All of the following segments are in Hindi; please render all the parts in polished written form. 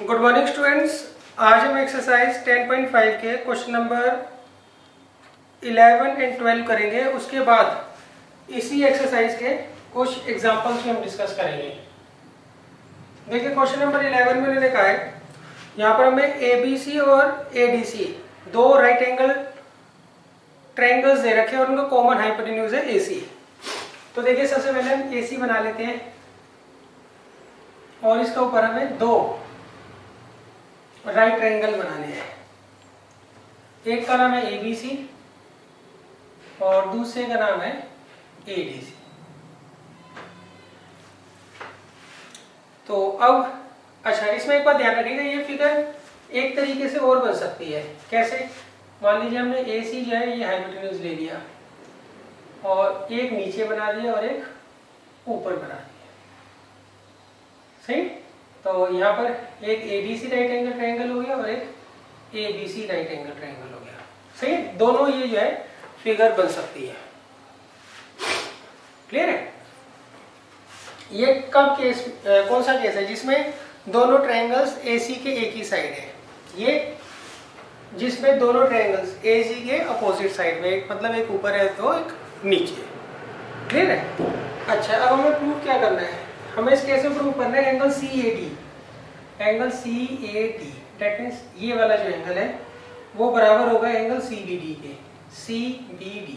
Good morning students. आज हम एक्सरसाइज 10.5 के क्वेश्चन नंबर 11 एंड 12 करेंगे। उसके बाद इसी एक्सरसाइज के कुछ एग्जांपल्स भी हम डिस्कस करेंगे। देखिए क्वेश्चन नंबर 11 में उन्होंने कहा है, यहाँ पर हमें ABC और ADC दो राइट एंगल ट्रायंगल्स दे रखे हैं और उनका कॉमन हाइपोटेन्यूज है AC। तो देखिए सबसे पहले हम AC बना लेते हैं और इसके ऊपर हमें दो राइट ट्रायंगल बनाने हैं। एक का नाम है ABC और दूसरे का नाम है ADC। तो अब अच्छा, इसमें एक बात ध्यान रखिएगा, ये फिगर एक तरीके से और बन सकती है। कैसे? मान लीजिए हमने AC जो है ये हाइपोटेन्यूज ले लिया और एक नीचे बना दिया और एक ऊपर बना दिया, सही। तो यहाँ पर एक ADC राइट एंगल ट्रायंगल हो गया और एक ABC राइट एंगल ट्रायंगल हो गया, सही। दोनों ये जो है फिगर बन सकती है। क्लियर है? ये कब केस, कौन सा केस है जिसमें दोनों ट्रायंगल्स AC के एक ही साइड है? ये जिसमें दोनों ट्रायंगल्स AC के अपोजिट साइड में, एक मतलब एक ऊपर है तो एक नीचे। क्लियर है? अच्छा, अब हमें प्रूव क्या करना है? हमें इस केस में प्रूव करना है angle CAD। Angle CAD that means ये वाला जो एंगल है वो बराबर होगा एंगल CBD के। CBD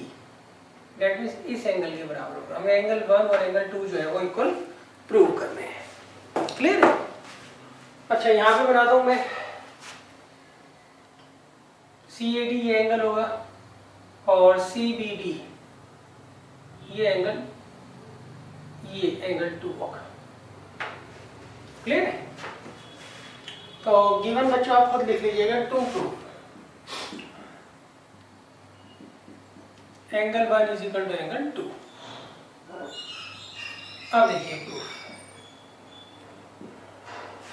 दैट मीन्स इस एंगल के बराबर होगा। हमें एंगल 1 और एंगल 2 जो है वो इक्वल प्रूव करने हैं। क्लियर है? अच्छा, यहाँ पे बना दूं मैं CAD ये एंगल होगा और CBD ये एंगल 2 होगा। क्लियर है? तो गिवन बच्चों आप खुद लिख लीजिएगा, to prove angle 1 is equal to angle 2। अब देखिए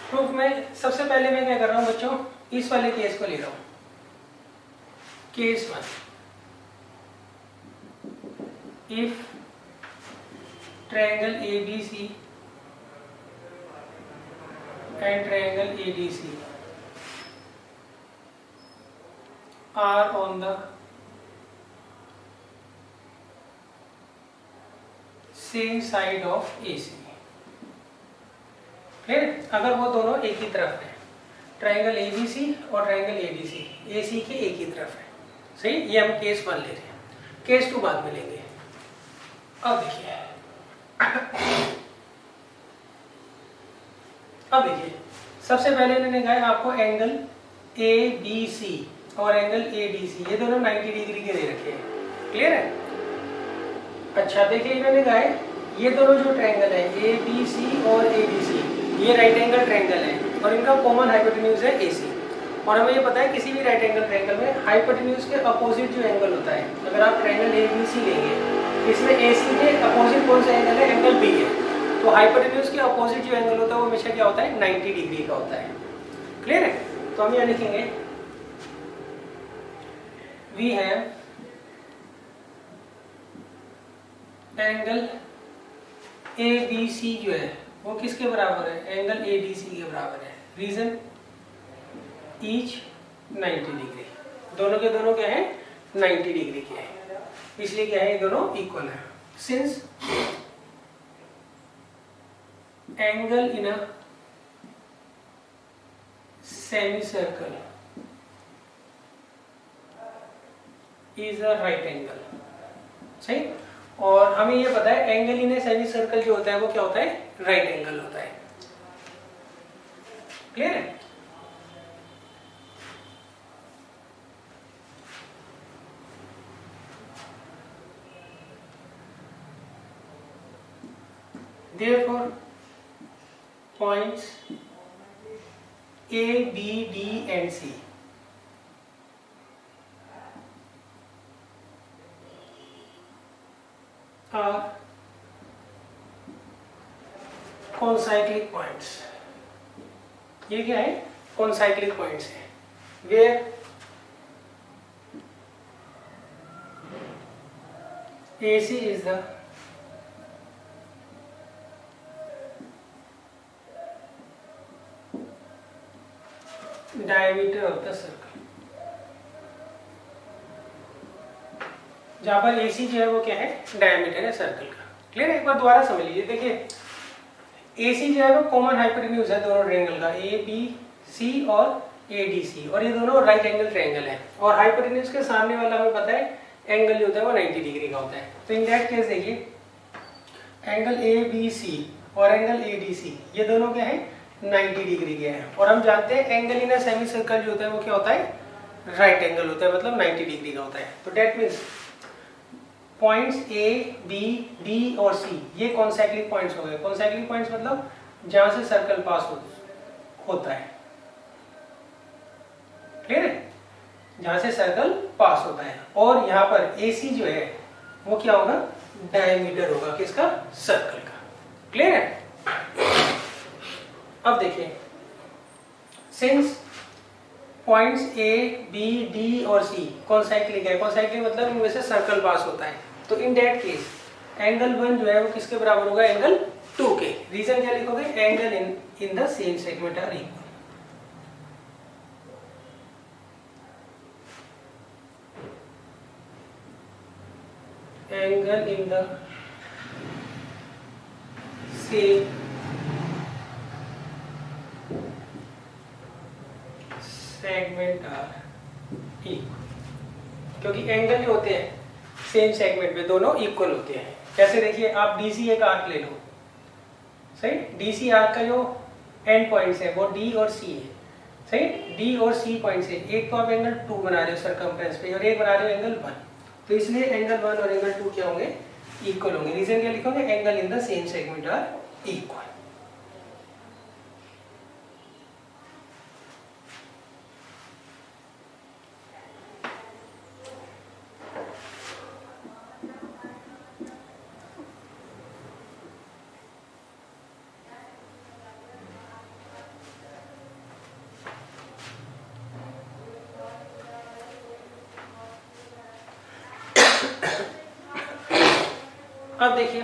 प्रूफ में सबसे पहले मैं क्या कर रहा हूं बच्चों, इस वाले केस को ले रहा हूं, case 1। If triangle ABC and triangle ADC are on the same side of AC। फिर अगर वो दोनों एक ही तरफ है, ट्रायंगल ABC और ट्रायंगल ADC AC के एक ही तरफ है, सही। ये हम केस 1 ले रहे हैं, केस 2 बाद में लेंगे। अब देखिए सबसे पहले इन्होंने कहा है आपको एंगल ABC और एंगल ADC ये दोनों 90 डिग्री के दे रखे हैं। क्लियर है? अच्छा देखिए, इन्होंने कहा है ये दोनों जो ट्रायंगल है ABC और ADC ये राइट एंगल ट्रायंगल है और इनका कॉमन हाइपोटेन्यूज है AC। और हमें ये पता है किसी भी राइट एंगल ट्रायंगल में हाइपोटेन्यूज के अपोजिट जो एंगल होता है, अगर आप ट्रायंगल ABC लेंगे इसमें AC के अपोजिट कौन सा एंगल है? एंगल B है। तो हाइपोटेन्यूज के अपोजिट जो एंगल होता है वो हमेशा क्या होता है? 90 डिग्री का होता है। क्लियर है? तो हम यहाँ लिखेंगे वी हैव एंगल ABC जो है वो किसके बराबर है? एंगल ADC के बराबर है। रीजन ईच 90 डिग्री, दोनों के दोनों क्या है? 90 डिग्री के हैं, इसलिए क्या है? ये दोनों इक्वल है। Since angle in a semicircle is a right angle, सही। और हमें ये पता है एंगल इन अ सेमीसर्कल जो होता है वो क्या होता है? राइट एंगल होता है। क्लियर है? Therefore, points A, B, D and C are concyclic points। ये क्या है? concyclic points है, where AC is the diameter of the circle, जहां पर AC जो है वो क्या है, डायमीटर है सर्कल का। क्लियर है? एक बार दोबारा समझ लीजिए। देखिए AC जो है वो कॉमन हाइपोटेन्यूज है दोनों ट्रायंगल का, ABC और ADC, और ये दोनों राइट एंगल ट्रायंगल है, और हाइपोटेन्यूज के सामने वाला हमें पता है एंगल जो होता है वो 90 डिग्री का होता है। तो इन दैट केस देखिए एंगल ABC और एंगल ADC ये दोनों क्या है, 90 डिग्री के हैं, और हम जानते हैं angle in a semi circle जो होता है वो क्या होता है, राइट एंगल होता है, मतलब 90 डिग्री का होता है। तो that means points A, B, D और C ये कॉन्सेक्ट्रिक पॉइंट्स हो गए। कॉन्सेक्ट्रिक पॉइंट्स मतलब जहां से सर्कल पास होता है। क्लियर है? जहां से सर्कल पास होता है, और यहाँ पर AC जो है वो क्या होगा, डायमीटर होगा किसका, सर्कल का। क्लियर है? अब देखिए since points A, B, D और C कॉन्सेक्ट्रिक है, कॉन्सेक्ट्रिक मतलब इनमें से सर्कल पास होता है, तो इन दैट केस एंगल 1 जो है वो किसके बराबर होगा, एंगल 2 के। रीजन क्या लिखोगे, angle in the same segment are equal. Angle in the same segment are equal, क्योंकि एंगल जो होते हैं सेम सेगमेंट में दोनों इक्वल होते हैं। जैसे देखिए आप DC एक आर्क ले लो, सही, DC आर्क का जो एंड पॉइंट्स है वो D और C है, सही, D और C पॉइंट से एक तो आप एंगल 2 बना रहे हो सर्कमफ्रेंस पे, और एक बना रहे हो एंगल 1, तो इसलिए एंगल 1 और एंगल 2 क्या होंगे, इक्वल होंगे। रीजन क्या लिखोगे, angle in the same segment are equal. अब देखिए,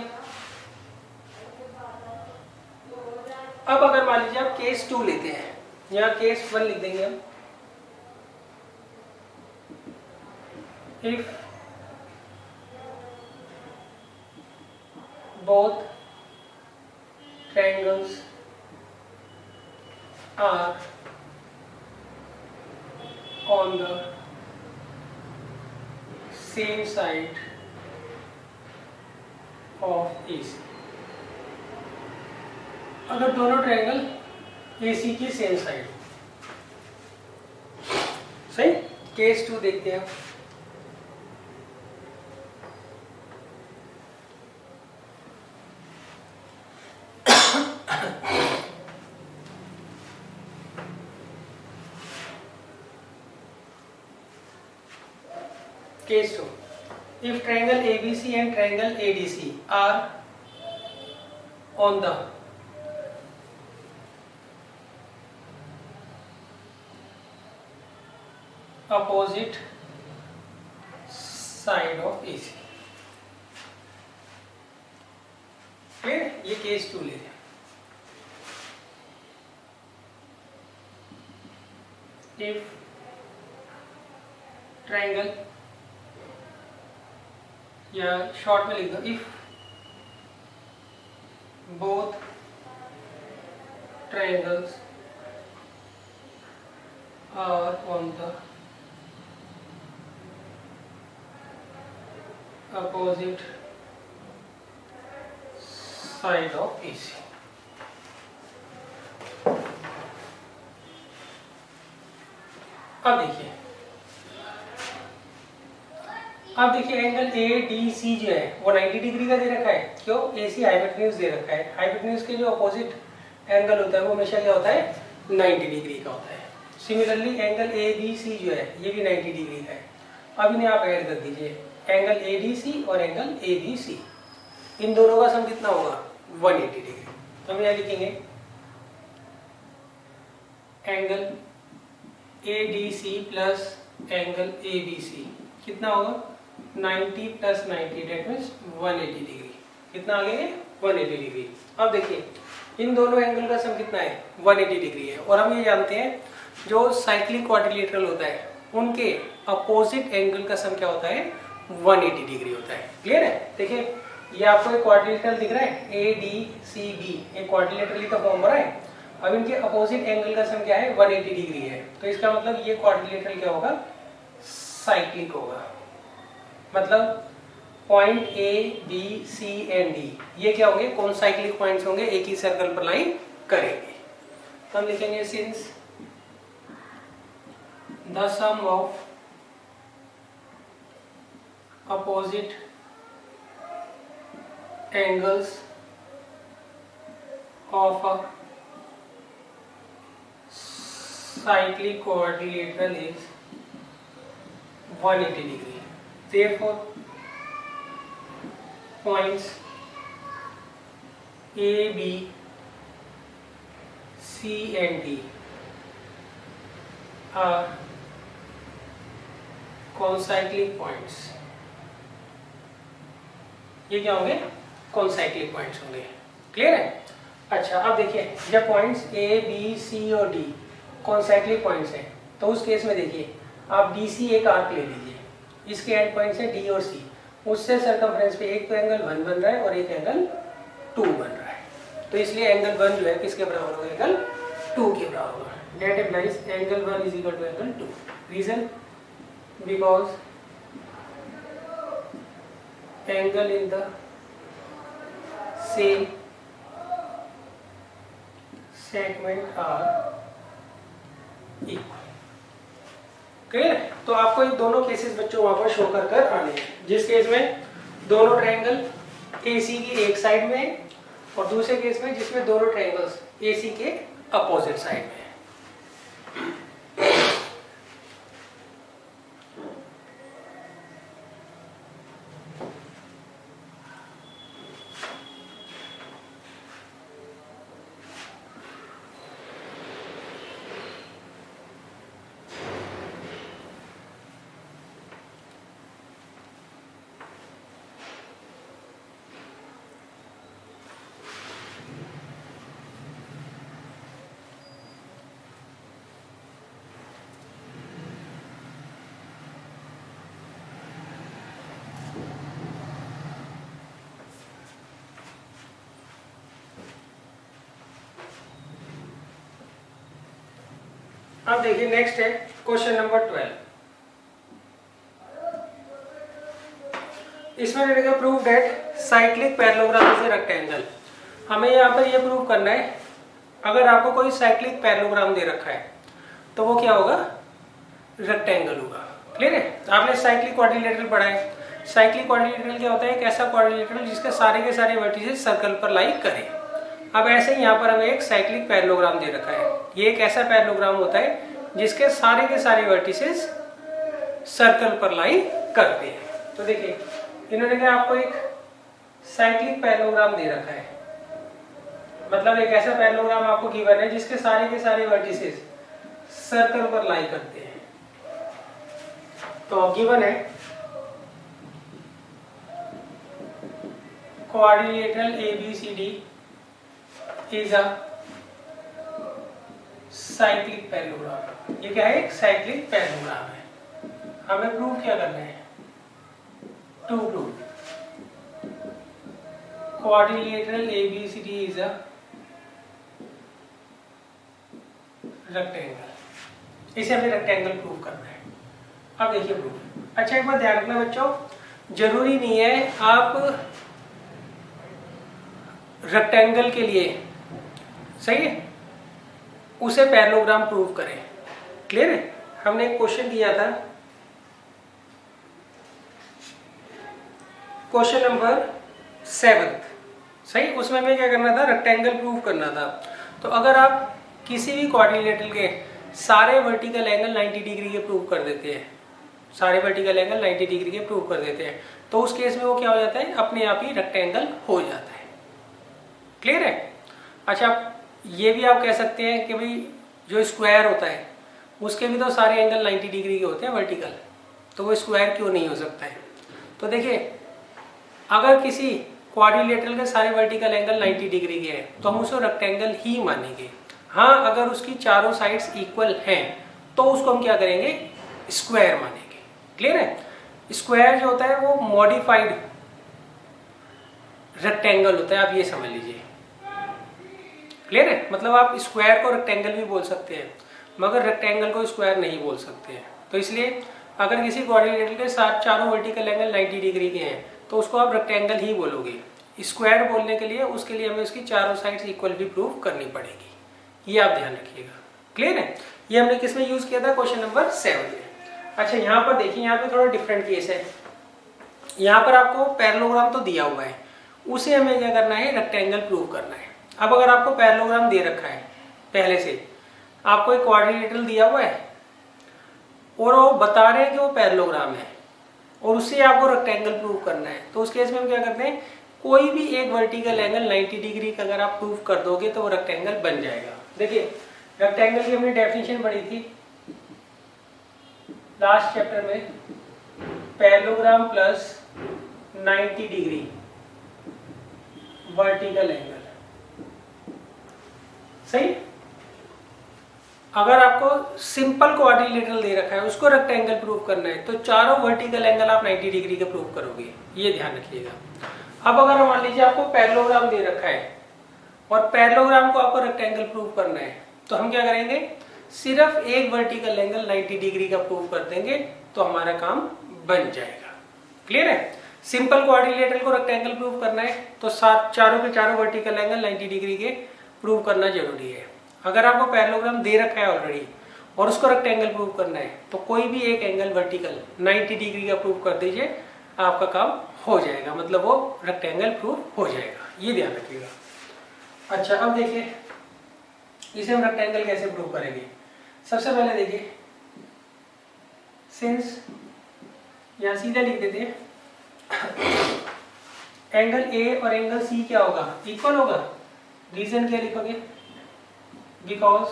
अब अगर मान लीजिए आप केस 2 लेते हैं, यहाँ केस 1 लिख देंगे हम। If both triangles are on the same side of AC, अगर दोनों ट्रायंगल AC की सेम साइड हो, सही। केस 2 देखते हैं। Case 2. If triangle ABC and triangle ADC are on the opposite side of AC, ये केस 2 ले लें। If triangle, या शॉर्ट में लिख दो, if both triangles are on the opposite side of AC। अब देखिए एंगल ADC जो है वो 90 डिग्री का दे रखा है, क्यों, AC हाइपोटेन्यूज दे रखा है। हाइपोटेन्यूज के जो अपोजिट एंगल होता है वो हमेशा क्या होता है, 90 डिग्री का होता है। सिमिलरली एंगल ABC जो है ये भी 90 डिग्री का है। अब इन्हें आप ऐड कर दीजिए, एंगल ADC और एंगल ABC, इन दोनों का सम कितना होगा, 180 डिग्री। तो हम यहाँ लिखेंगे angle ADC plus angle ABC कितना होगा, 90 प्लस 90 डेट मीन्स 180 डिग्री। कितना आ गया, 180 डिग्री। अब देखिए इन दोनों एंगल का सम कितना है, 180 डिग्री है, और हम ये जानते हैं जो साइक्लिक क्वाड्रिलेटरल होता है उनके अपोजिट एंगल का सम क्या होता है 180 डिग्री होता है। क्लियर है? देखिए ये आपको एक क्वाड्रिलेटरल दिख रहा है ADCB, एक क्वाड्रिलेटरल का फॉर्म हो रहा है। अब इनके अपोजिट एंगल का सम क्या है 180 डिग्री है, तो इसका मतलब ये क्वाड्रिलेटरल क्या होगा साइक्लिक होगा। मतलब point A B C and D ये क्या होंगे कौन साइक्लिक पॉइंट्स होंगे, एक ही सर्कल पर लाइन करेंगे। तो हम लिखेंगे since the sum of opposite angles of a cyclic quadrilateral is 180 degree. Therefore, points A, B, C and D are concyclic points. ये क्या होंगे कॉन्साइक्लिक पॉइंट्स होंगे। क्लियर है? अच्छा अब देखिए जब पॉइंट्स A, B, C और D कॉन्साइक्लिक पॉइंट्स हैं तो उस केस में देखिए आप DC एक आर्क ले लीजिए, इसके एंड पॉइंट्स हैं D और C, उससे सर्कमफ्रेंस पे एक तो एंगल 1 बन रहा है और एक एंगल 2 बन रहा है, तो इसलिए एंगल 1 जो है किसके बराबर होगा एंगल 2 के बराबर होगा। That implies angle 1 is equal to angle 2। Reason because angle in the same segment are equal। Clear है? तो आपको ये दोनों केसेस बच्चों वहां पर शो कर आने हैं, जिस केस में दोनों ट्रायंगल AC की एक साइड में है और दूसरे केस में जिसमें दोनों ट्रायंगल्स AC के अपोजिट साइड में है। अब देखिए नेक्स्ट है क्वेश्चन नंबर 12। इसमें रहेगा prove that cyclic parallelogram is a rectangle. हमें यहाँ पर यह प्रूव करना है अगर आपको कोई साइक्लिक पैरेललोग्राम दे रखा है तो वो क्या होगा रेक्टेंगल होगा। क्लियर है? आपने साइक्लिक क्वाड्रिलेटरल पढ़ा है। साइक्लिक क्वाड्रिलेटरल क्या होता है, एक ऐसा क्वाड्रिलेटरल जिसके सारे के सारे वर्टिसेस सर्कल पर लाई करे। अब ऐसे ही यहाँ पर हमें एक साइक्लिक पैरेललोग्राम दे रखा है, ये एक ऐसा पैरेललोग्राम होता है जिसके सारे के सारे वर्टिसेस सर्कल पर लाई करते हैं। तो देखिए इन्होंने क्या आपको एक साइक्लिक पैरेललोग्राम दे रखा है, मतलब एक ऐसा पैरेललोग्राम आपको गिवन है जिसके सारे के सारे वर्टिसेस सर्कल पर लाई करते हैं। तो गिवन है quadrilateral ABCD is a cyclic parallelogram. ये क्या है, एक साइक्लिक पैरेललोग्राम है। हमें प्रूव क्या करना है, to prove quadrilateral ABCD is a rectangle. इसे हमें रेक्टेंगल प्रूव करना है। अब देखिए प्रूफ। अच्छा एक बात ध्यान रखना बच्चों, जरूरी नहीं है आप रेक्टेंगल के लिए, सही है, उसे पैरेललोग्राम प्रूव करें। क्लियर है? हमने एक क्वेश्चन दिया था, क्वेश्चन नंबर 7, सही, उसमें हमें क्या करना था, रेक्टेंगल प्रूव करना था। तो अगर आप किसी भी क्वाड्रिलेटरल के सारे वर्टिकल एंगल 90 डिग्री के प्रूव कर देते हैं, सारे वर्टिकल एंगल 90 डिग्री के प्रूव कर देते हैं, तो उस केस में वो क्या हो जाता है, अपने आप ही रेक्टेंगल हो जाता है। क्लियर है? अच्छा ये भी आप कह सकते हैं कि भाई जो स्क्वायर होता है उसके भी तो सारे एंगल 90 डिग्री के होते हैं वर्टिकल, तो वो स्क्वायर क्यों नहीं हो सकता है। तो देखिए अगर किसी क्वाड्रिलेटरल के सारे वर्टिकल एंगल 90 डिग्री के हैं तो हम उसे रेक्टेंगल ही मानेंगे। हाँ, अगर उसकी चारों साइड्स इक्वल हैं तो उसको हम क्या करेंगे, स्क्वायर मानेंगे। क्लियर है? स्क्वायर जो होता है वो मॉडिफाइड रेक्टेंगल होता है, आप ये समझ लीजिए। क्लियर है? मतलब आप स्क्वायर को रेक्टेंगल भी बोल सकते हैं मगर रेक्टेंगल को स्क्वायर नहीं बोल सकते हैं। तो इसलिए अगर किसी क्वाड्रिलेटरल के साथ चारों वर्टिकल एंगल 90 डिग्री के हैं तो उसको आप रेक्टेंगल ही बोलोगे। स्क्वायर बोलने के लिए उसके लिए हमें उसकी चारों साइड्स इक्वल भी प्रूव करनी पड़ेगी, ये आप ध्यान रखिएगा। क्लियर है? ये हमने किस में यूज किया था, क्वेश्चन नंबर 7 में। अच्छा, यहाँ पर देखिए, यहाँ पे थोड़ा डिफरेंट केस है। यहाँ पर आपको पैरेललोग्राम तो दिया हुआ है, उसे हमें क्या करना है, रेक्टेंगल प्रूव करना है। अब अगर आपको पैरेललोग्राम दे रखा है पहले से, आपको एक क्वाड्रिलेटरल दिया हुआ है और वो बता रहे हैं कि वो पैरेललोग्राम है और उससे आपको रेक्टेंगल प्रूव करना है, तो उस केस में हम क्या करते हैं, कोई भी एक वर्टिकल एंगल 90 डिग्री का अगर आप प्रूव कर दोगे तो वो रेक्टेंगल बन जाएगा। देखिए, रेक्टेंगल की हमने डेफिनेशन पढ़ी थी लास्ट चैप्टर में, parallelogram plus 90 degree vertical angle. सही? अगर आपको सिंपल क्वाड्रिलेटरल दे रखा है, उसको रेक्टेंगल प्रूव करना है, तो चारों वर्टिकल एंगल आप 90 डिग्री के प्रूव करोगे, ये ध्यान रखिएगा। अब अगर मान लीजिए आपको पैरेललोग्राम दे रखा है और पैरेललोग्राम को आपको रेक्टेंगल प्रूव करना है, तो हम क्या करेंगे, सिर्फ एक वर्टिकल एंगल 90 डिग्री का प्रूव कर देंगे तो हमारा काम बन जाएगा। क्लियर है? सिंपल क्वाड्रिलेटरल को रेक्टेंगल प्रूव करना है तो साथ चारों के चारों वर्टिकल एंगल 90 डिग्री के प्रूव करना जरूरी है। अगर आपको पैरेललोग्राम दे रखा है ऑलरेडी और उसको रेक्टेंगल प्रूव करना है तो कोई भी एक एंगल वर्टिकल 90 डिग्री का प्रूव कर दीजिए, आपका काम हो जाएगा, मतलब वो रेक्टेंगल प्रूव हो जाएगा, ये ध्यान रखिएगा। अच्छा, अब देखिए इसे हम रेक्टेंगल कैसे प्रूव करेंगे। सबसे पहले देखिए, सिंस यहाँ सीधा लिख देते हैं, एंगल ए और एंगल सी क्या होगा, इक्वल होगा। रीजन क्या लिखोगे, because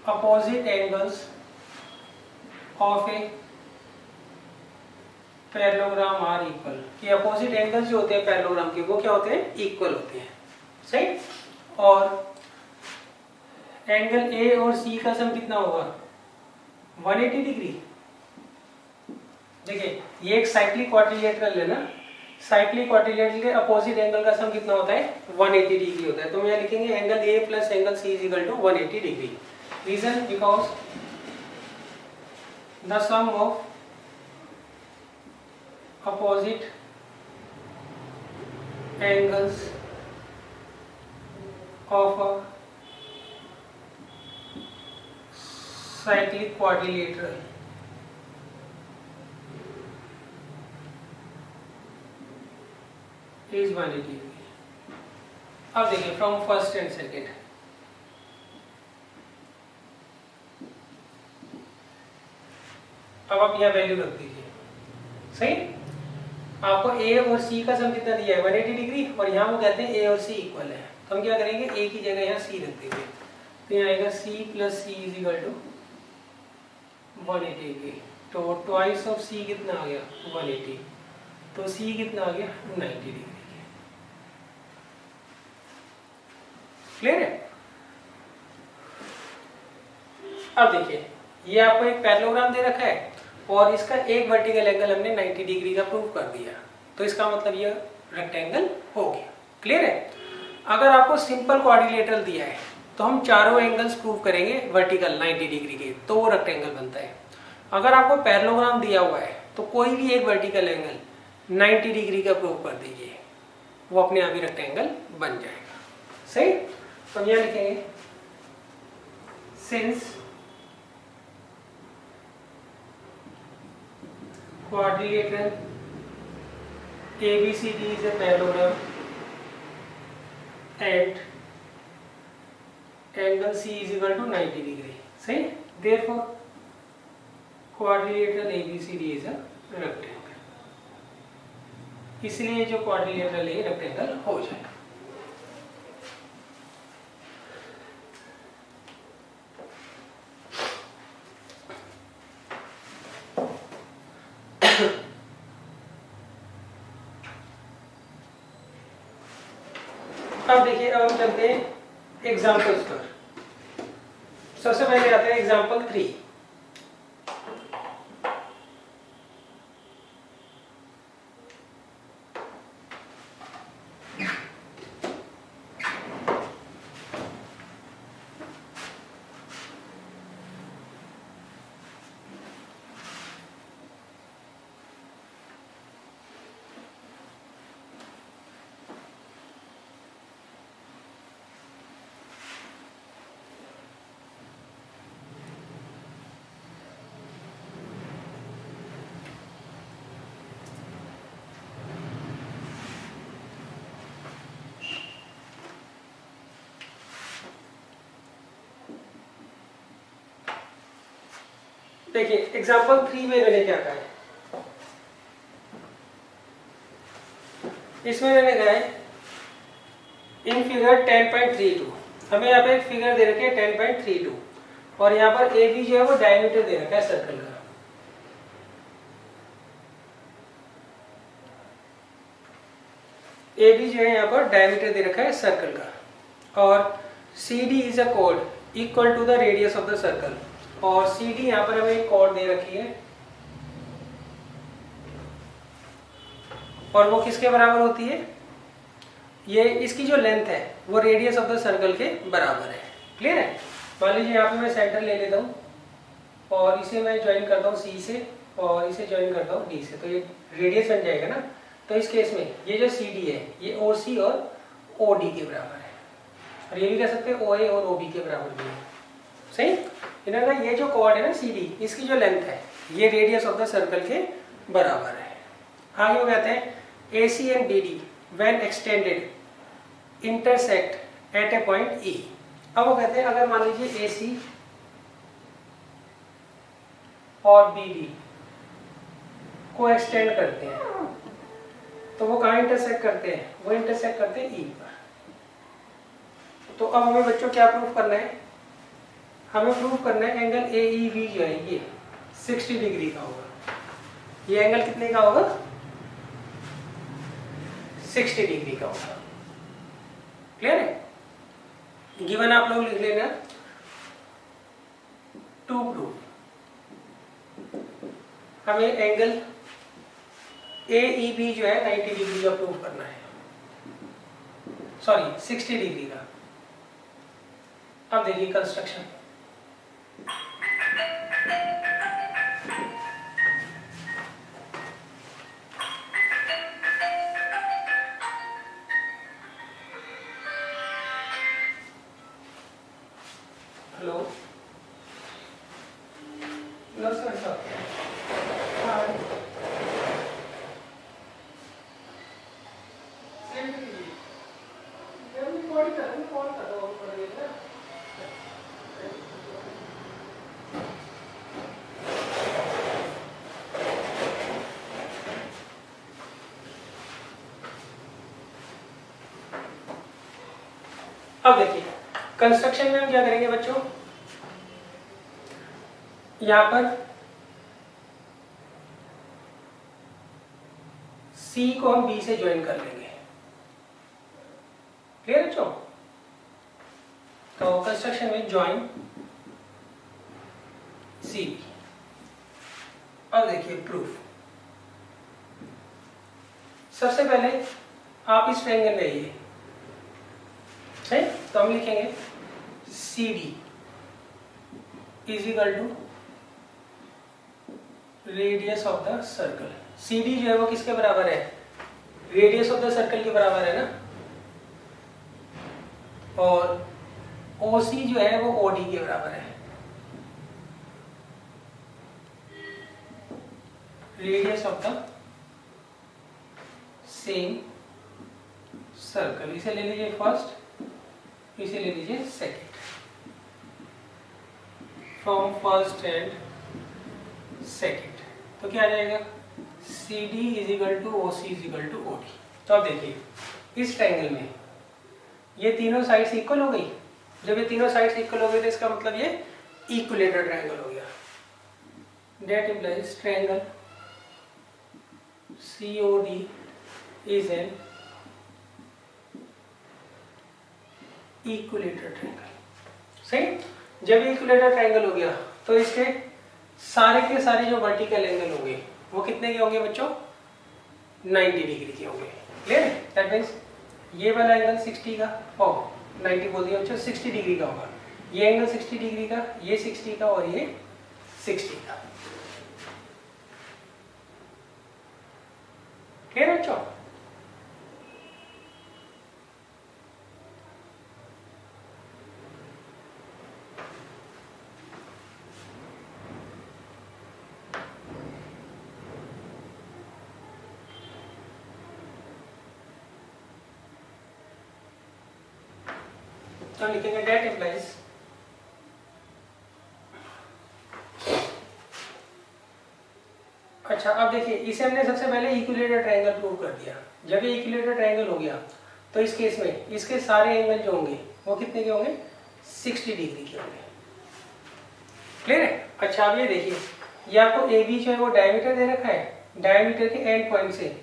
opposite angles of a parallelogram are equal. ये अपोजिट एंगल्स जो होते हैं पैरेललोग्राम के, वो क्या होते हैं, इक्वल होते हैं। सही? और एंगल ए और सी का सम कितना होगा, 180 डिग्री। देखिए, ये एक साइक्लिक क्वाड्रिलेटरल है ना, साइक्लिक क्वाड्रिलेटरल के अपोजिट एंगल का सम कितना होता है, 180 डिग्री होता है। तो हम यहाँ लिखेंगे angle A plus angle C is equal to 180 degree. Reason, because the sum of opposite angles of a cyclic quadrilateral is 180 degree। अब देखिए फ्रॉम फर्स्ट एंड सेकेंड, अब आप यह वैल्यू रख दीजिए। सही? आपको ए और सी का सम कितना दिया है, 180 डिग्री, और यहाँ वो कहते हैं ए और सी इक्वल है, तो हम क्या करेंगे, ए की जगह यहाँ सी रख देंगे, तो यहाँ आएगा C plus C is equal to 180 degree. तो ट्वाइस ऑफ सी कितना आ गया, 180, तो सी कितना आ गया, 90 डिग्री। क्लियर है? अब देखिए, ये आपको एक पैरेललोग्राम दे रखा है और इसका एक वर्टिकल एंगल हमने 90 डिग्री का प्रूव कर दिया, तो इसका मतलब ये रेक्टेंगल हो गया। क्लियर है? अगर आपको सिंपल क्वाड्रिलेटरल दिया है तो हम चारों एंगल्स प्रूव करेंगे वर्टिकल 90 डिग्री के, तो वो रेक्टेंगल बनता है। अगर आपको पैरेललोग्राम दिया हुआ है तो कोई भी एक वर्टिकल एंगल 90 डिग्री का प्रूव कर दीजिए, वो अपने आप ही रेक्टेंगल बन जाएगा। सही? तो हम यहाँ लिखेंगे since quadrilateral ABCD is a parallelogram and angle C is equal to 90 degree. सही? Therefore quadrilateral ABCD is a rectangle. इसलिए जो quadrilateral है rectangle हो जाएगा। अब देखिए, अब हम चलते हैं एग्जाम्पल्स पर। सबसे पहले आते हैं एग्जाम्पल 3। देखिए एग्जाम्पल 3 में मैंने क्या कहा है, इसमें मैंने कहा है इन फिगर 10.32, हमें यहाँ पे एक फिगर दे रखी है 10.32 और यहाँ पर ए बी जो है वो डायमीटर दे रखा है सर्कल का। ए बी जो है यहाँ पर डायमीटर दे रखा है सर्कल का और C D is a chord equal to the radius of the circle, और सी डी यहाँ पर हमें एक कॉर्ड दे रखी है और वो किसके बराबर होती है, ये इसकी जो लेंथ है वो रेडियस ऑफ द सर्कल के बराबर है। क्लियर है। मान लीजिए यहाँ पे मैं सेंटर ले लेता हूँ और इसे मैं ज्वाइन करता हूँ सी से और इसे ज्वाइन करता हूँ डी से, तो ये रेडियस बन जाएगा ना। तो इस केस में ये जो सी डी है ये ओ सी और ओ डी के बराबर है, और ये भी कह सकते हैं ओ ए और ओ बी के बराबर भी है। सही। इन्होंने ये जो कॉर्ड है ना सी डी, इसकी जो लेंथ है ये रेडियस ऑफ द सर्कल के बराबर है। आगे वो कहते हैं A C and B D when extended intersect at a point E. अब वो कहते हैं अगर मान लीजिए ए सी और बी डी को एक्सटेंड करते हैं तो वो कहाँ इंटरसेक्ट करते हैं, वो इंटरसेक्ट करते हैं ई पर। तो अब हमें बच्चों क्या प्रूफ करना है, हमें प्रूफ करना है एंगल ए ई बी जो है ये 60 डिग्री का होगा। ये एंगल कितने का होगा, 60 डिग्री का होगा। क्लियर है। गिवन आप लोग लिख लेना टू प्रूफ, हमें एंगल ए ई बी जो है 90 डिग्री का प्रूफ करना है, सॉरी 60 डिग्री का। अब देखिए कंस्ट्रक्शन। हेलो नमस्कार सर। अब देखिए कंस्ट्रक्शन में हम क्या करेंगे बच्चों, यहां पर सी को हम बी से ज्वाइन कर लेंगे। क्लियर बच्चों। तो कंस्ट्रक्शन में ज्वाइन सी बी। अब देखिए प्रूफ। सबसे पहले आप इस ट्रायंगल में आइए, है तो हम लिखेंगे C D is equal to radius of the circle. C D जो है वो किसके बराबर है, रेडियस ऑफ द सर्कल के बराबर है ना, और ओ सी जो है वो ओ डी के बराबर है। Radius of the same circle, इसे ले लीजिए फर्स्ट, इसे ले लीजिए second. From first and second तो क्या आ जाएगा, C D is equal to O C is equal to O D. तो अब देखिए इस ट्रायंगल में ये तीनों साइड्स इक्वल हो गई। जब ये तीनों साइड्स इक्वल हो गई तो इसका मतलब ये इक्विलेटरल ट्रायंगल हो गया। That implies triangle COD is an equilateral triangle. सही, जब इक्विलेटरल ट्रायंगल हो गया तो इसके सारे के सारे जो वर्टिकल एंगल होंगे वो कितने के होंगे बच्चों? 90 डिग्री के होंगे। क्लियर है? दैट मीन्स ये वाला एंगल 60 का, ओ 90 बोल दिया बच्चों, 60 डिग्री का होगा। ये एंगल 60 डिग्री का, ये 60 का और ये 60 का। क्लियर है बच्चों? तो लिखेंगे डेट इम्प्लाइज अच्छा, अब देखिए इसे हमने सबसे पहले इक्विलेटरल ट्रायंगल प्रूव कर दिया। जब ये इक्विलेटरल ट्रायंगल हो गया तो इस केस में इसके सारे एंगल जो होंगे वो कितने के होंगे? 60 डिग्री के होंगे। क्लियर है? अच्छा, अब ये देखिए, ये आपको ए बी जो है वो डायमीटर दे रखा है। डायमीटर के एंड पॉइंट से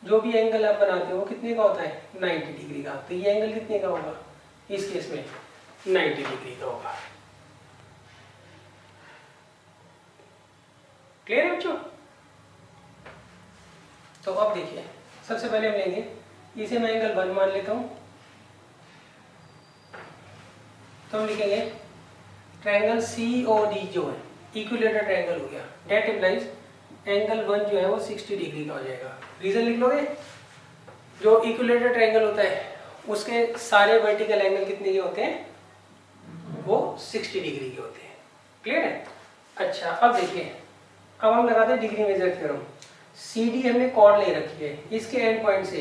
जो भी एंगल आप बनाते हो वो कितने का होता है? 90 डिग्री का। तो ये एंगल कितने का होगा? इस केस में 90 डिग्री का होगा। क्लियर है बच्चों? तो अब देखिए, सबसे पहले हम लेंगे इसे मैं एंगल 1 मान लेता हूं। तो हम लिखेंगे ट्रायंगल COD जो है इक्विलेटरल ट्रायंगल हो गया। दैट इम्प्लाइज एंगल 1 जो है वो 60 डिग्री का हो जाएगा। रीजन लिख लोगे? जो इक्विलेटरल ट्रायंगल होता है उसके सारे वर्टिकल एंगल कितने के होते हैं? वो 60 डिग्री के होते हैं। क्लियर है? अच्छा, अब देखिए, अब हम लगाते हैं डिग्री मेजर थ्योरम। CD हमने कॉर्ड ले रखी है, इसके एंड पॉइंट से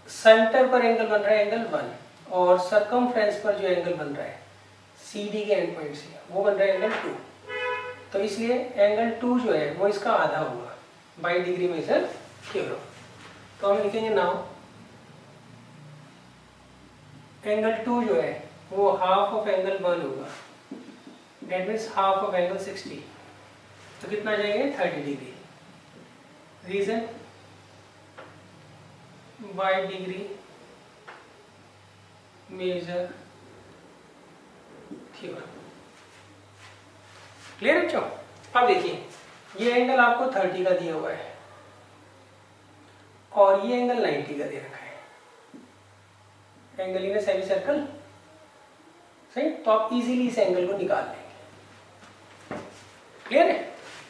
सेंटर पर एंगल बन रहा है एंगल 1 और सरकमफ्रेंस पर जो एंगल बन रहा है CD के एंड पॉइंट से वो बन रहा है एंगल 2। तो इसलिए एंगल 2 जो है वो इसका आधा होगा बाय डिग्री मेजर थ्योरम। तो हम लिखेंगे नाउ एंगल 2 जो है वो हाफ ऑफ एंगल 1 होगा। That means half of angle 60। तो कितना आ जाएगा? 30 degree. Reason by degree measure theorem. Clear बच्चों? अब देखिए, ये एंगल आपको 30 का दिया हुआ है और ये एंगल 90 का दे रखा है। Angle in semi circle. सही, तो आप इजीली इस एंगल को निकाल लेंगे। क्लियर है?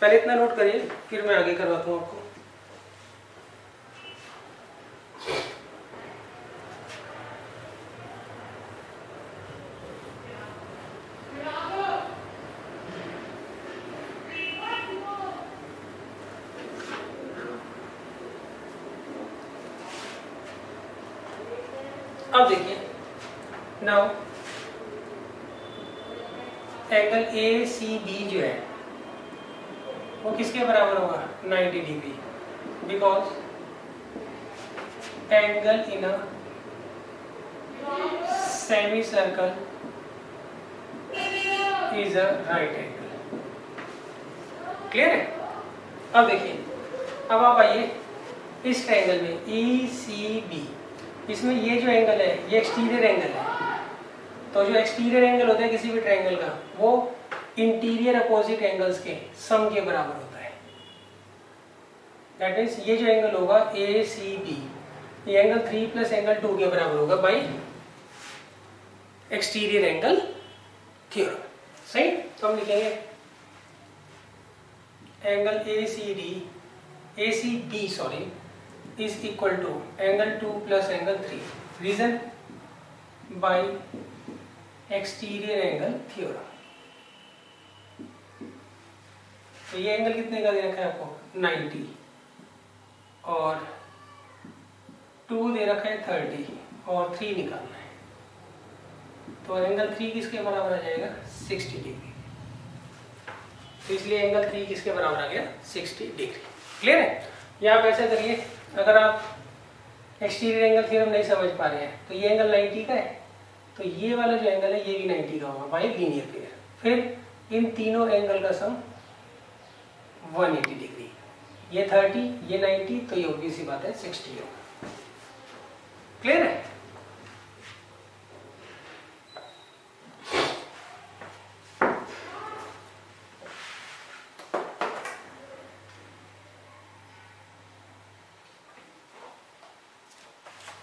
पहले इतना नोट करिए, फिर मैं आगे करवाता हूं आपको। अब देखिए, नाउ एंगल ACB जो है वो किसके बराबर होगा? 90 degree, because angle in a semi circle is a right angle. Clear है? अब देखिए, अब आप आइए इस ट्रायंगल में ECB, इसमें ये जो एंगल है ये एक्सटीरियर एंगल है। तो जो एक्सटीरियर एंगल होता है किसी भी ट्रायंगल का वो इंटीरियर अपोजिट एंगल्स के सम के बराबर होता है। दैट मीन्स ये जो एंगल होगा ACB, ये एंगल 3 प्लस एंगल 2 के बराबर होगा बाई एक्सटीरियर एंगल थ्योरम। सही, तो हम लिखेंगे angle ACB is equal to angle 2 plus angle 3. Reason by exterior angle theorem. तो ये एंगल कितने का दे रखा है आपको? 90 और 2 दे रखा है 30 और 3 निकालना है। तो एंगल 3 किसके बराबर आ जाएगा? 60 डिग्री। तो इसलिए एंगल 3 किसके बराबर आ गया? 60 डिग्री। क्लियर है? या आप ऐसा करिए, अगर आप एक्सटीरियर एंगल थ्योरम नहीं समझ पा रहे हैं तो ये एंगल 90 का है, तो ये वाला जो एंगल है ये भी 90 का होगा बाय लीनियर पेयर। फिर इन तीनों एंगल का सम 180 डिग्री। ये 30, ये 90, तो ये ऑब्वियस सी बात है 60 होगा। क्लियर है?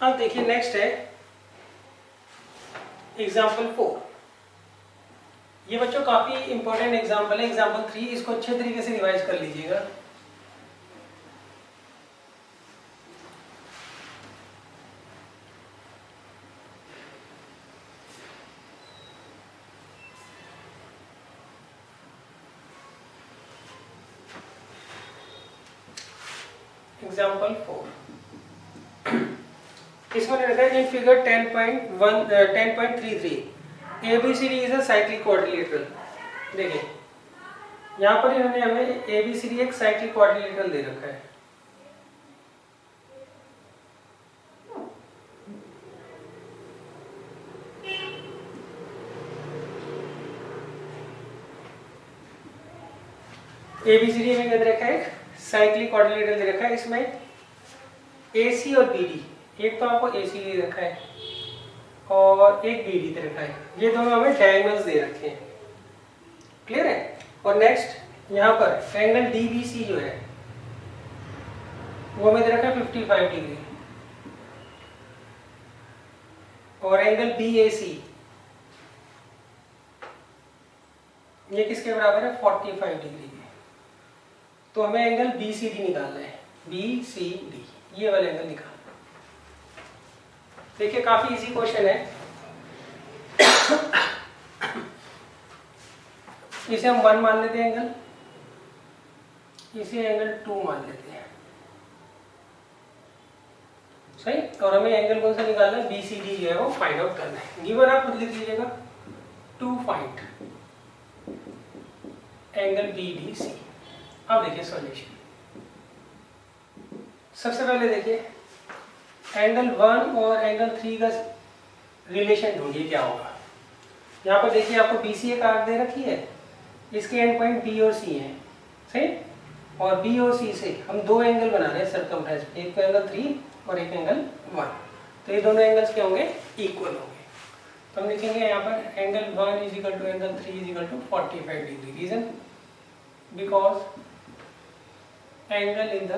अब देखिए नेक्स्ट है एग्जाम्पल 4। ये बच्चों काफी इंपॉर्टेंट एग्जाम्पल है, एग्जाम्पल 3, इसको अच्छे तरीके से रिवाइज कर लीजिएगा। एग्जाम्पल 4, इसमें रखा है in figure 10.33 ABCD is a cyclic quadrilateral. देखिए यहाँ पर इन्होंने हमें ABCD एक साइक्लिक क्वाड्रिलेटरल दे रखा है। ABCD में क्या दे रखा है, साइक्लिक क्वाड्रिलेटरल दे रखा है। इसमें AC और BD, एक तो आपको AC दे रखा है और एक BD दे रखा है, ये दोनों हमें डायगोनल्स दे रखे हैं। क्लियर है। और नेक्स्ट यहाँ पर एंगल DBC जो है वो हमें दे रखा है 55 डिग्री, और एंगल BAC ये किसके बराबर है, 45 डिग्री के। तो हमें एंगल BCD निकालना है, BCD ये वाला एंगल निकालना। देखिए काफी इजी क्वेश्चन है। इसे हम 1 मान लेते हैं एंगल, इसे एंगल 2 मान लेते हैं, सही। और हमें एंगल कौन सा निकालना है, BCD जो है वो फाइंड आउट करना है। गिवन आप खुद लिख लीजिएगा, टू फाइंड एंगल BDC। अब देखिए सॉल्यूशन। सबसे पहले देखिए एंगल 1 और एंगल 3 का रिलेशन ढूंढिए क्या होगा। यहाँ पर देखिए आपको BC एक आर्क दे रखी है, इसके एंड पॉइंट B और C हैं, सही। और B और C से हम दो एंगल बना रहे हैं सर्कमफ्रेंस, एक तो एंगल 3 और एक एंगल 1। तो ये दोनों एंगल्स क्या होंगे, इक्वल होंगे। तो हम लिखेंगे यहाँ पर angle 1 is equal to angle 3 is equal to 45 degree. Reason because angle in the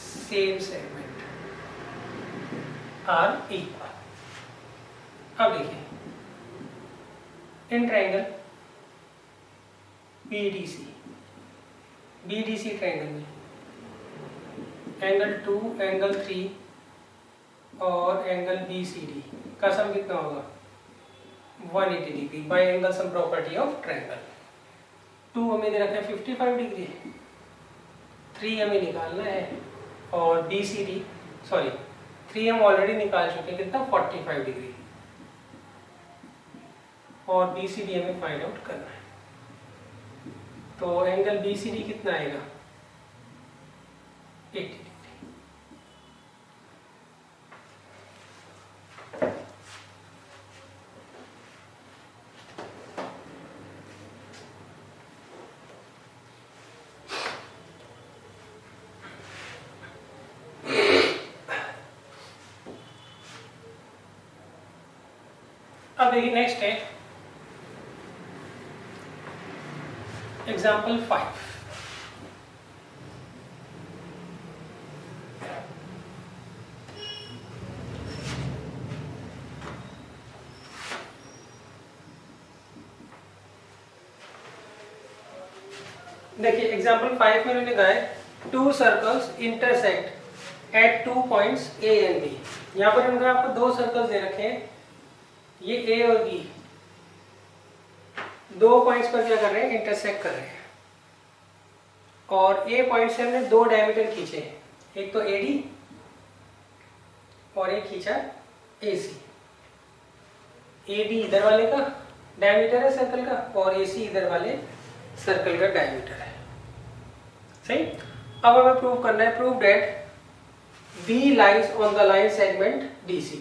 same segment are equal. अब देखिए इन ट्रायंगल BDC ट्रायंगल में एंगल 2, एंगल 3 और एंगल BCD का सम कितना होगा, 180 degree by angle sum property of triangle. 2 हमें दे रखा है 55 डिग्री, 3 हमें निकालना है, और BCD 3 हम ऑलरेडी निकाल चुके हैं, कितना 45 डिग्री, और BCD हमें फाइंड आउट करना है। तो एंगल BCD कितना आएगा, 80 डिग्री। अब देखिए नेक्स्ट है एग्जाम्पल 5। देखिए एग्जाम्पल 5 में उन्होंने कहा है 2 circles intersect at 2 points A and B। यहाँ पर उन्होंने आपको 2 सर्कल्स दे रखे हैं, ये A और B 2 पॉइंट्स पर क्या कर रहे हैं, इंटरसेक्ट कर रहे हैं। और A पॉइंट से हमने 2 डायमीटर खींचे, एक तो AD और एक खींचा AC। AD इधर वाले का डायमीटर है सर्कल का, और AC इधर वाले सर्कल का डायमीटर है, सही। अब हमें प्रूव करना है, prove that B lies on the line segment DC।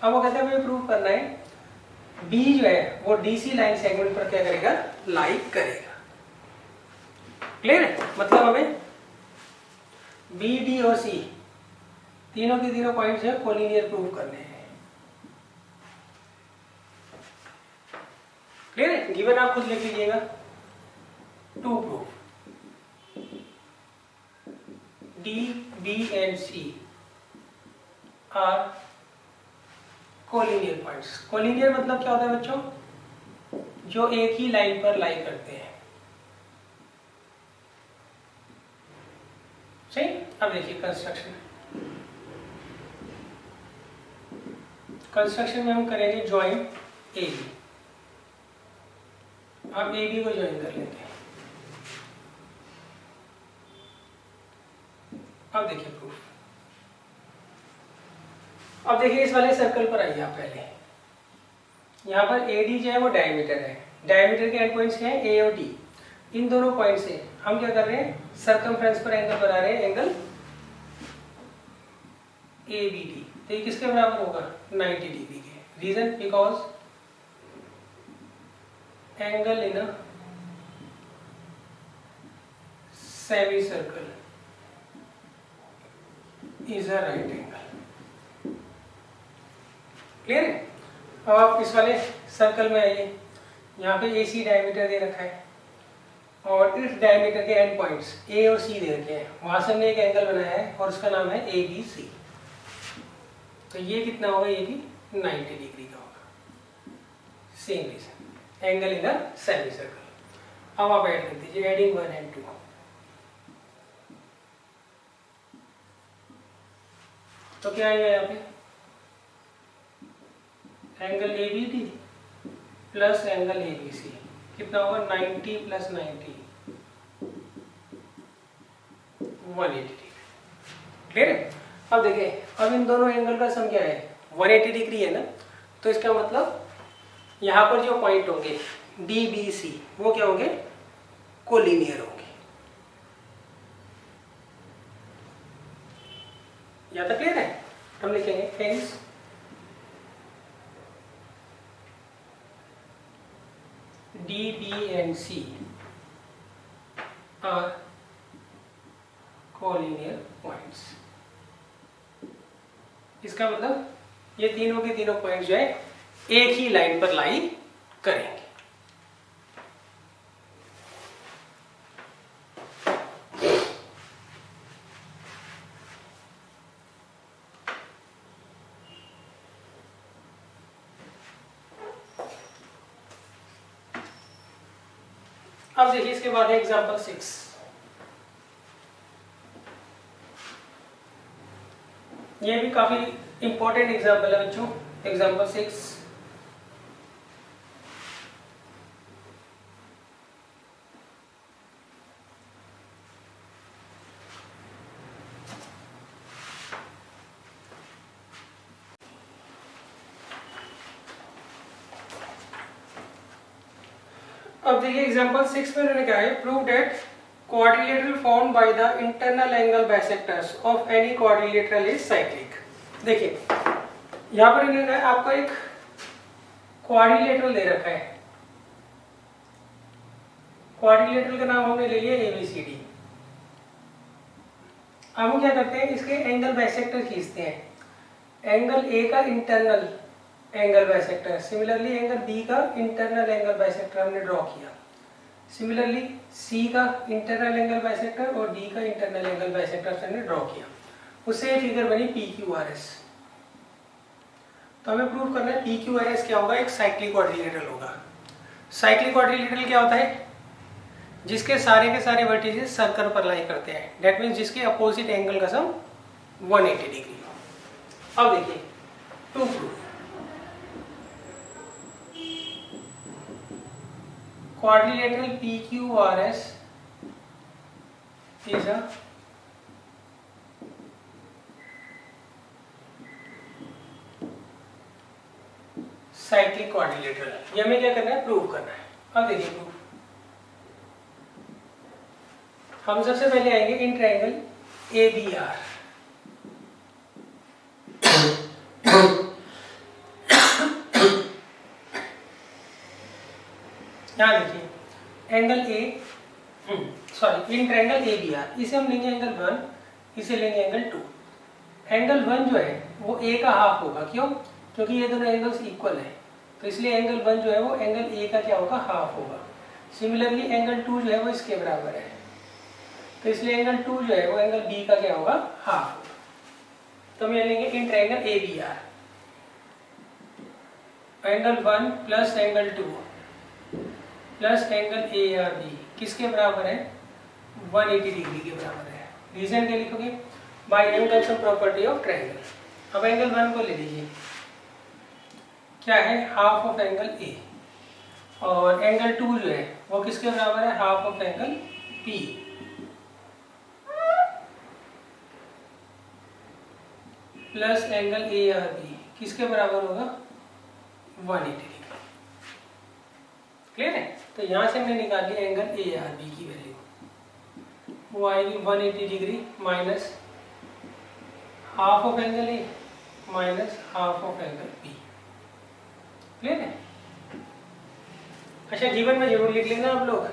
अब वो कहते हैं हमें प्रूव करना है B जो है वो DC लाइन सेगमेंट पर क्या करेगा, लाई करेगा। क्लियर है। मतलब हमें B, D और C तीनों के तीनों पॉइंट्स है कोलिनियर प्रूव करने हैं। क्लियर है। गिवन आप खुद लिख लीजिएगा, to prove D, B and C are collinear points. Collinear मतलब क्या होता है बच्चों? जो एक ही लाइन पर लाई करते हैं। सही। अब देखिए कंस्ट्रक्शन में हम करेंगे ज्वाइन ए बी। अब ए बी को ज्वाइन कर लेते हैं। अब देखिए प्रूफ। अब देखिए इस वाले सर्कल पर आइए आप पहले। यहाँ पर ए डी जो है वो डायमीटर है। डायमीटर के एंड पॉइंट्स क्या है? ए और डी। इन दोनों पॉइंट से हम क्या कर रहे हैं? सर्कमफ्रेंस पर एंगल बना रहे हैं, एंगल ए बी डी। तो ये किसके बराबर होगा? 90 डिग्री के। Reason? Because angle in a semi circle is a right angle. Clear है? अब आप इस वाले सर्कल में आइए। यहाँ पे ए सी डायमीटर दे रखा है और इस डायमीटर के एंड पॉइंट्स ए और सी दे रखे हैं। वहां से हमने एक एंगल बनाया है और उसका नाम है ए बी सी। तो ये कितना होगा? ये भी 90 डिग्री का होगा। Same reason, angle in a semi circle. अब आप ऐड कर दीजिए, एडिंग 1 एंड 2। तो क्या आएगा यहाँ पे? Angle A B D plus angle A B C कितना होगा? 90 प्लस 90 180 डिग्री। क्लियर है? अब देखिए, अब इन दोनों एंगल का सम क्या है? 180 डिग्री है ना। तो इसका मतलब यहाँ पर जो पॉइंट होंगे डी बी सी वो क्या होंगे? कोलिनियर होंगे। यहाँ तक क्लियर है? हम लिखेंगे hence D B and C are collinear points. इसका मतलब ये तीनों के तीनों पॉइंट जो है एक ही लाइन पर लाई करेंगे। अब देखिए इसके बाद है एग्जांपल 6। ये भी काफी इंपॉर्टेंट एग्जांपल है बच्चों। एग्जांपल 6। अब देखिए एग्जांपल 6 में उन्होंने क्या है? Prove that quadrilateral formed by the internal angle bisectors of any quadrilateral is cyclic. देखिए यहाँ पर इन्होंने आपको एक क्वाड्रिलेटरल दे रखा है। क्वाड्रिलेटरल का नाम हमने ले लिया एबीसीडी। अब हम क्या करते हैं? इसके एंगल बाइसेक्टर खींचते हैं। एंगल ए का internal angle bisector, similarly angle B का इंटरनल एंगल बाइसेक्टर हमने ड्रॉ किया। सिमिलरली सी का इंटरनल एंगल बाइसेक्टर और डी का इंटरनल एंगल बाइसेक्टर हमने ड्रॉ किया। उससे ये फिगर बनी पी क्यू आर एस। तो हमें प्रूव करना है पी क्यू आर एस क्या होगा? एक साइक्लिक क्वाड्रिलेटरल होगा। साइक्लिक क्वाड्रिलेटरल क्या होता है? जिसके सारे के सारे वर्टिसेस सर्कल पर लाई करते हैं। दैट मीन्स जिसके अपोजिट एंगल का सम 180 डिग्री हो। अब देखिए to proof. Quadrilateral PQRS is a cyclic quadrilateral। ये हमें क्या करना है? प्रूव करना है। अब देखिए प्रूफ। हम सबसे पहले आएंगे इन ट्रायंगल ABR। यहाँ देखिए angle A sorry in triangle ABR। इसे हम लेंगे एंगल 1, इसे लेंगे एंगल 2। एंगल 1 जो है वो ए का हाफ होगा। क्यों? क्योंकि ये दोनों एंगल्स इक्वल है। तो इसलिए एंगल 1 जो है वो एंगल ए का क्या होगा? हाफ होगा। सिमिलरली एंगल 2 जो है वो इसके बराबर है। तो इसलिए एंगल 2 जो है वो एंगल बी का क्या होगा? हाफ होगा। तो हम यहाँ लेंगे in triangle A B R, angle 1 plus angle 2 plus angle A R B किसके बराबर है? 180 डिग्री के बराबर है। रीजन क्या लिखोगे? By angles and property of triangle. अब एंगल 1 को ले लीजिए, क्या है? हाफ ऑफ एंगल ए, और एंगल 2 जो है वो किसके बराबर है? Half of angle P. Plus angle A R B किसके बराबर होगा? 180 डिग्री। क्लियर है? तो यहां से हमने निकाली एंगल ए आर बी की वैल्यू, वो आएगी 180 degree minus half of angle A minus half of angle B. Clear है? अच्छा, गिवन में जरूर लिख लेना आप लोग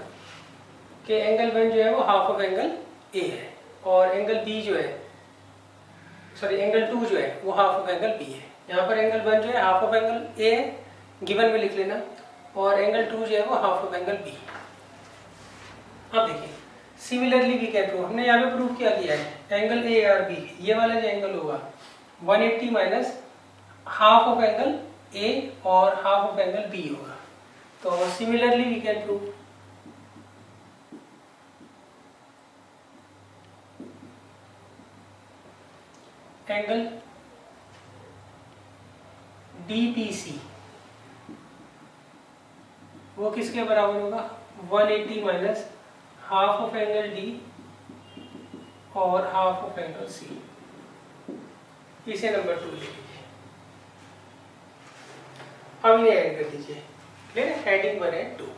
कि एंगल 1 जो है वो हाफ ऑफ एंगल ए है, और एंगल बी जो है, सॉरी एंगल 2 जो है वो हाफ ऑफ एंगल बी है। यहाँ पर एंगल 1 जो है हाफ ऑफ एंगल ए है, गिवन में लिख लेना, और एंगल 2 जो है वो हाफ ऑफ एंगल बी। अब देखिए, सिमिलरली वी कैन प्रूव, हमने यहाँ पे प्रूव क्या किया है? एंगल ए आर बी, ये वाला जो एंगल होगा 180 minus half of angle A और हाफ ऑफ एंगल बी होगा। तो similarly we can prove angle DPC वो किसके बराबर होगा? 180 minus half of angle D और हाफ ऑफ एंगल C। इसे नंबर 2 ले लीजिए। अब इन्हें ऐड कर दीजिए। क्लियर है? Heading 1 and 2।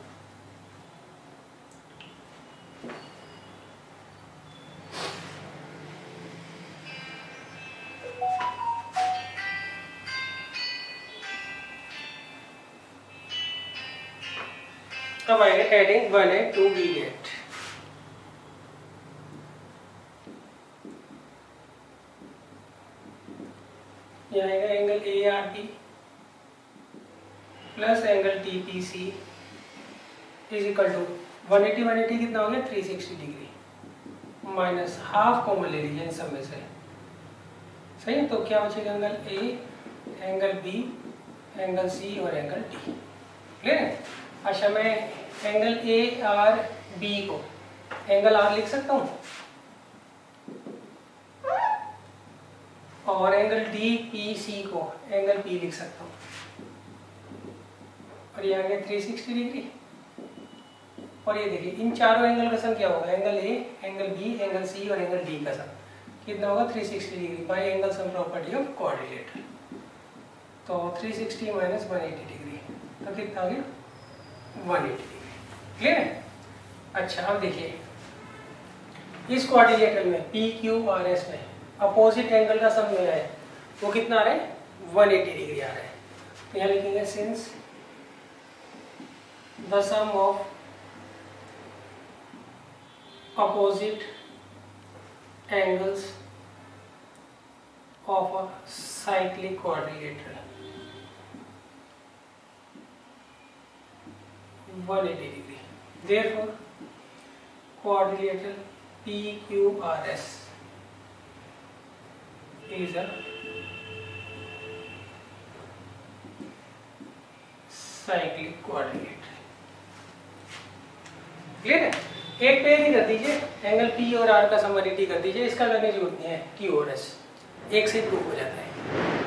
अब आएगा हेडिंग 1 एंड 2 वी गेट। यहाँ आएगा angle A R B plus angle T P C is equal to 180 कितना हो गया? 360 डिग्री माइनस हाफ कॉमन ले लीजिए इन सब में से। सही है? तो क्या बचेगा? Angle A, angle B, angle C और एंगल डी। क्लियर है? अच्छा, मैं एंगल ए आर बी को एंगल आर लिख सकता हूँ, और एंगल डी पी सी को एंगल पी लिख सकता हूँ, और ये आ गया 360 डिग्री। और ये देखिए, इन चारों एंगल का सम क्या होगा? Angle A, angle B, angle C और एंगल डी का सम कितना होगा? 360 degree by angle sum property of coordinate. तो 360 माइनस 180 डिग्री, तो कितना आ गया? 180 डिग्री। क्लियर है? अच्छा, अब देखिए, इस कोऑर्डिनेटर में पी क्यू आर एस में अपोजिट एंगल का सम जो है वो कितना आ रहा है? 180 डिग्री आ रहा है। तो यहाँ लिखेंगे since the sum of opposite angles of a cyclic quadrilateral 180 degree. Therefore, quadrilateral PQRS is a cyclic quadrilateral. Clear है? एक पे ही कर दीजिए, एंगल P और R का सम 180 कर दीजिए, इसका करने की जरूरत नहीं है Q और S, एक से प्रूव हो जाता है।